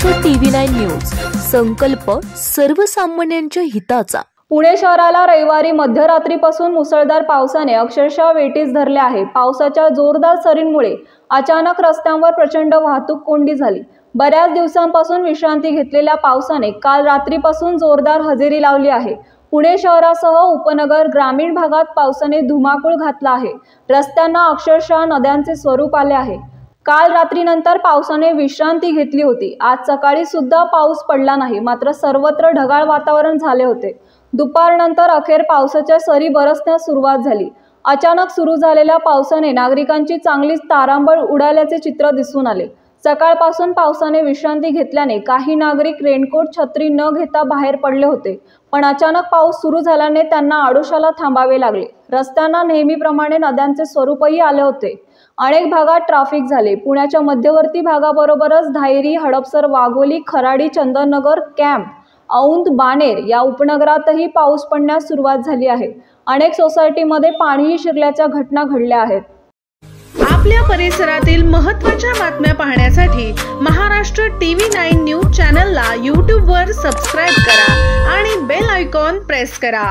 Maharashtra TV9 news, संकल्प सर्वसामान्यांच्या हिताचा। पुणे शहराला रविवारी मध्यरात्रीपासून मुसळधार पावसाने अक्षरशः वेठीस धरले आहे। पावसाच्या जोरदार सरींमुळे अचानक रस्त्यांवर प्रचंड वाहतूक कोंडी झाली। बऱ्याच दिवसांपासून विश्रांती घेतलेल्या पावसाने काल रात्रीपासून जोरदार हजेरी लावली आहे। पुणे शहरासह उपनगर ग्रामीण भागात पावसाने धुमाकूळ घातला आहे। रस्त्यांना अक्षरशः नद्यांचे स्वरूप आले आहे। काल रात्रीनंतर पावसाने विश्रांती घेतली होती। आज सकाळी सुद्धा पाऊस पडला नाही, मात्र सर्वत्र ढगाळ वातावरण झाले होते। दुपारनंतर अखेर पावसाच्या सरी बरसण्यास सुरुवात झाली। अचानक सुरू झालेल्या पावसाने नागरिकांची चांगलीच तारांबळ उडाल्याचे चित्र दिसून आले। सकाळपासून पावसाने विश्रांती घेतल्याने काही नागरिक रेनकोट छत्री न घेता बाहेर पडले होते, पण अचानक पाऊस सुरू झाल्याने त्यांना आडोशाला थांबावे लागले। रस्त्यांना नेहमीप्रमाणे नद्यांचे स्वरूपही आले होते। अनेक भागात ट्रॅफिक झाले। पुण्याच्या मध्यवर्ती भागाबरोबरच धायरी, हडपसर, वाघोली, खराडी, चंदननगर, कॅम्प, औंध, बाणेर या उपनगरातही पाऊस पडण्यास सुरुवात झाली आहे। अनेक सोसायटीमध्ये पाणीही शिरल्याच्या घटना घडल्या आहेत। आपल्या परिसरातील महत्त्वाच्या बातम्या पाहण्यासाठी महाराष्ट्र TV9 न्यूज चॅनलला YouTube वर सबस्क्राइब करा आणि बेल आयकॉन प्रेस करा।